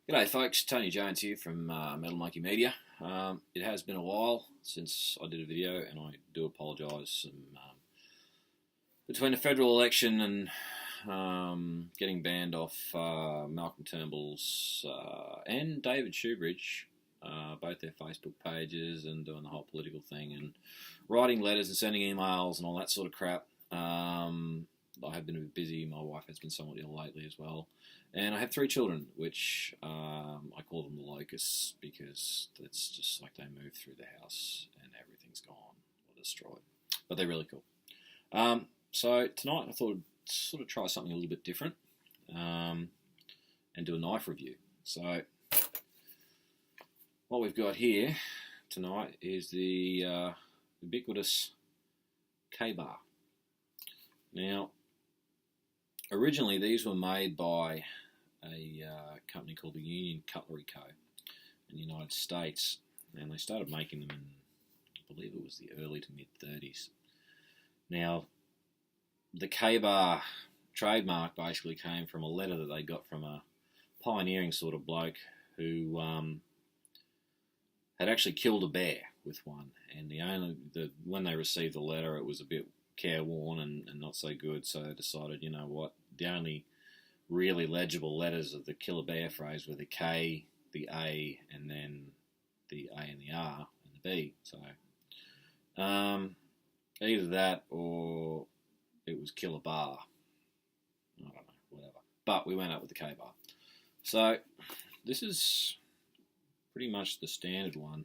G'day folks, Tony Jones here from Metal Monkey Media. It has been a while since I did a video, and I do apologise. Between the federal election and getting banned off Malcolm Turnbull's and David Shoebridge, both their Facebook pages, and doing the whole political thing and writing letters and sending emails and all that sort of crap. I have been a bit busy. My wife has been somewhat ill lately as well. And I have 3 children, which I call them the locusts because it's just like they move through the house and everything's gone or destroyed. But they're really cool. So tonight I thought I'd sort of try something a little bit different and do a knife review. So what we've got here tonight is the ubiquitous K-bar. Now, originally these were made by a company called the Union Cutlery Co. in the United States, and they started making them in, I believe it was the early to mid-30s. Now, the K-bar trademark basically came from a letter that they got from a pioneering sort of bloke who had actually killed a bear with one, and when they received the letter it was a bit careworn and not so good, so they decided, you know what, the only really legible letters of the kill a bear phrase were the K, the A, and then the A and the R and the B. So either that or it was kill a bar. I don't know, whatever. But we went up with the K bar. So this is pretty much the standard one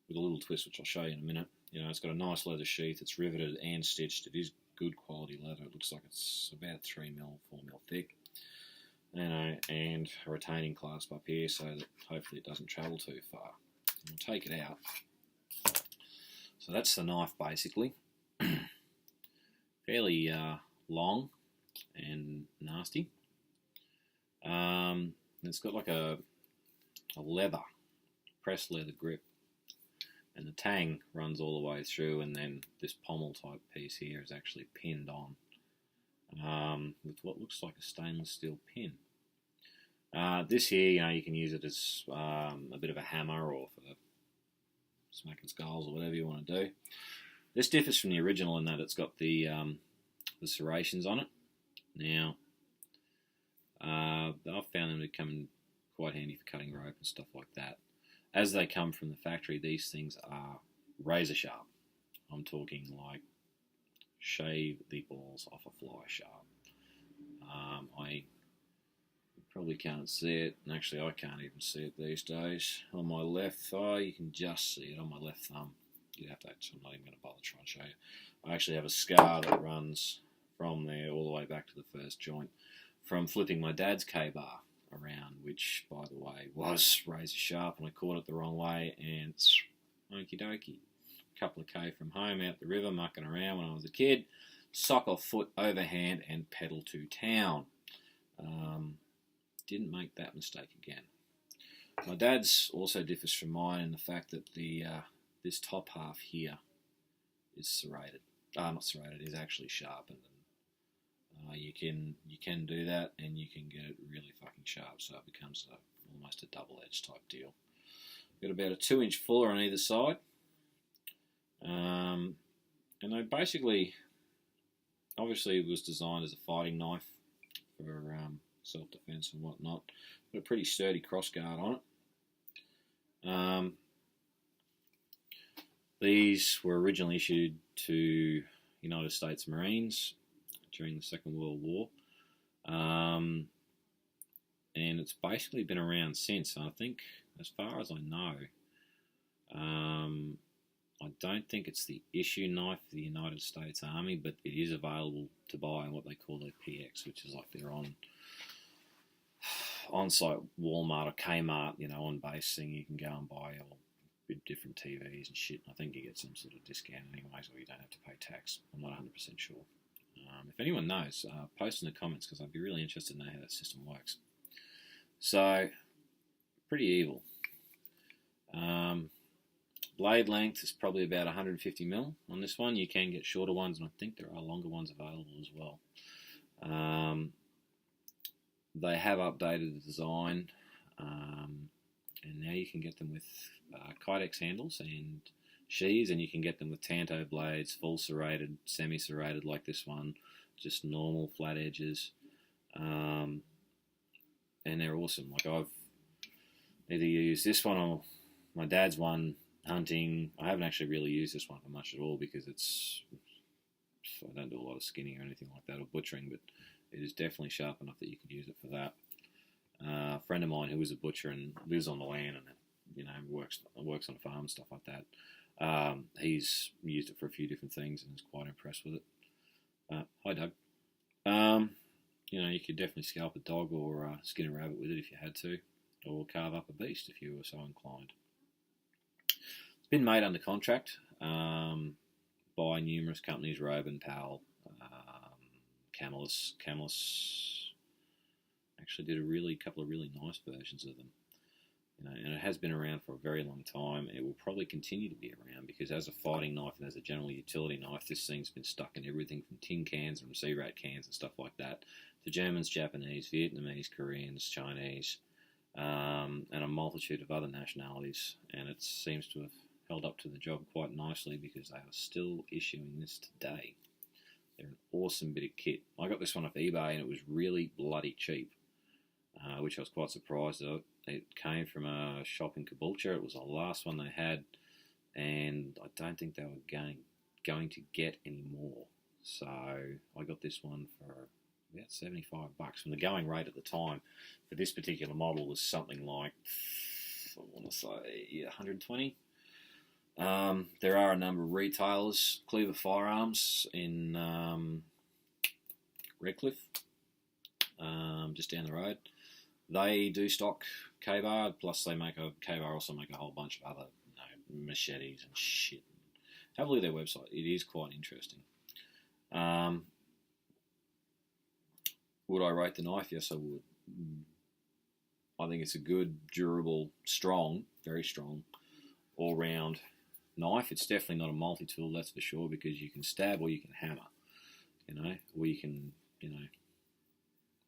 with a little twist, which I'll show you in a minute. You know, it's got a nice leather sheath. It's riveted and stitched. It is good quality leather. It looks like it's about 3mm, 4mm thick. You know, and a retaining clasp up here so that hopefully it doesn't travel too far. We'll take it out. So that's the knife basically. Fairly long and nasty. It's got like a leather, pressed leather grip. And the tang runs all the way through, and then this pommel type piece here is actually pinned on with what looks like a stainless steel pin. This here, you know, you can use it as a bit of a hammer or for smacking skulls or whatever you want to do. This differs from the original in that it's got the serrations on it. Now, I've found them to come in quite handy for cutting rope and stuff like that. As they come from the factory, these things are razor sharp. I'm talking like shave the balls off a fly sharp. I probably can't see it, and actually I can't even see it these days. On my left thigh, you can just see it. On my left thumb, you'd have to actually, I'm not even going to bother trying to show you. I actually have a scar that runs from there all the way back to the first joint from flipping my dad's K-bar around, which by the way was razor sharp, and I caught it the wrong way and okie dokie. A couple of K from home out the river mucking around when I was a kid, sock off foot overhand and pedal to town. Didn't make that mistake again. My dad's also differs from mine in the fact that the this top half here is serrated. Not serrated, is actually sharpened. You can do that, and you can get it really fucking sharp, so it becomes almost a double-edged type deal. Got about a 2-inch fuller on either side, and they basically, obviously, it was designed as a fighting knife for self-defense and whatnot. Got a pretty sturdy crossguard on it. These were originally issued to United States Marines during the Second World War, and it's basically been around since. I think, as far as I know, I don't think it's the issue knife for the United States Army, but it is available to buy in what they call their PX, which is like their on-site Walmart or Kmart, you know, on base thing you can go and buy, or with different TVs and shit. I think you get some sort of discount anyways, or you don't have to pay tax. I'm not 100% sure. If anyone knows, post in the comments, because I'd be really interested to know how that system works. So, pretty evil. Blade length is probably about 150mm on this one. You can get shorter ones, and I think there are longer ones available as well. They have updated the design, and now you can get them with Kydex handles and sheaths, and you can get them with Tanto blades, full serrated, semi-serrated like this one, just normal flat edges, and they're awesome. Like, I've either used this one or my dad's one hunting. I haven't actually really used this one for much at all because I don't do a lot of skinning or anything like that, or butchering, but it is definitely sharp enough that you can use it for that. A friend of mine who is a butcher and lives on the land and works on a farm and stuff like that, he's used it for a few different things and is quite impressed with it. Hi, Doug. You could definitely scalp a dog or skin a rabbit with it if you had to, or carve up a beast if you were so inclined. It's been made under contract by numerous companies, Robe & Powell, Camelus. Camelus actually did a couple of really nice versions of them. And it has been around for a very long time. It will probably continue to be around because as a fighting knife and as a general utility knife, this thing's been stuck in everything from tin cans and sea rat cans and stuff like that to Germans, Japanese, Vietnamese, Koreans, Chinese, and a multitude of other nationalities. And it seems to have held up to the job quite nicely because they are still issuing this today. They're an awesome bit of kit. I got this one off eBay and it was really bloody cheap, which I was quite surprised at. It came from a shop in Caboolture. It was the last one they had, and I don't think they were going to get any more. So I got this one for about $75. And the going rate at the time for this particular model was something like, I want to say, 120. There are a number of retailers, Cleaver Firearms in Redcliffe, just down the road. They do stock K-Bar, plus K-Bar also make a whole bunch of other machetes and shit. Have a look at their website. It is quite interesting. Would I rate the knife? Yes, I would. I think it's a good, durable, strong, very strong, all-round knife. It's definitely not a multi-tool, that's for sure, because you can stab or you can hammer, or you can,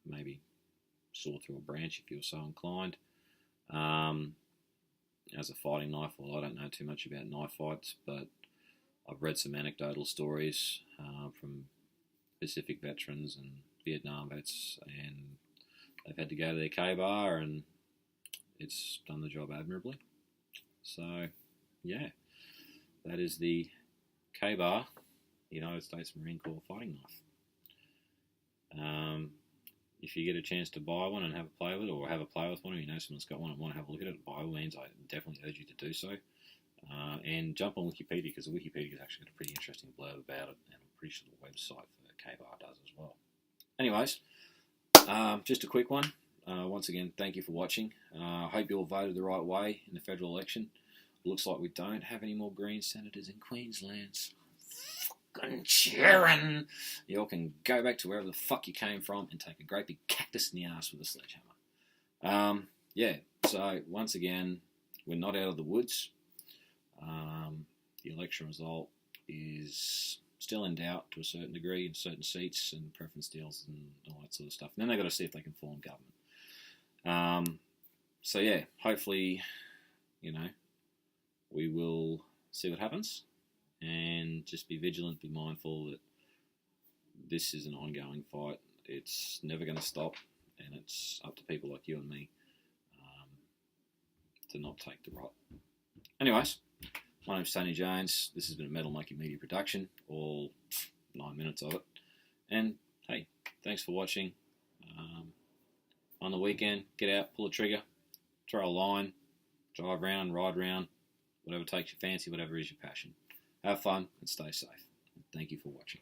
maybe saw through a branch if you're so inclined. As a fighting knife, well, I don't know too much about knife fights, but I've read some anecdotal stories from Pacific veterans and Vietnam vets, and they've had to go to their K-Bar, and it's done the job admirably. So, yeah, that is the K-Bar, United States Marine Corps fighting knife. If you get a chance to buy one and have a play with it, or have a play with one, or someone's got one and want to have a look at it, by all means, I definitely urge you to do so. And jump on Wikipedia, because the Wikipedia has actually got a pretty interesting blurb about it, and I'm pretty sure the website for K-Bar does as well. Anyways, just a quick one. Once again, thank you for watching. I hope you all voted the right way in the federal election. Looks like we don't have any more Green senators in Queensland. Fucking cheering! You all can go back to wherever the fuck you came from and take a great big cactus in the ass with a sledgehammer. Yeah, so once again, we're not out of the woods. The election result is still in doubt to a certain degree in certain seats and preference deals and all that sort of stuff. And then they've got to see if they can form government. So yeah, hopefully, we will see what happens, and just be vigilant, be mindful that this is an ongoing fight. It's never going to stop, and it's up to people like you and me to not take the rot. Anyways, my name's Tony Jones. This has been a Metal Monkey Media production, all 9 minutes of it. And hey, thanks for watching. On the weekend, get out, pull a trigger, throw a line, drive around, ride around, whatever takes your fancy, whatever is your passion. Have fun and stay safe. Thank you for watching.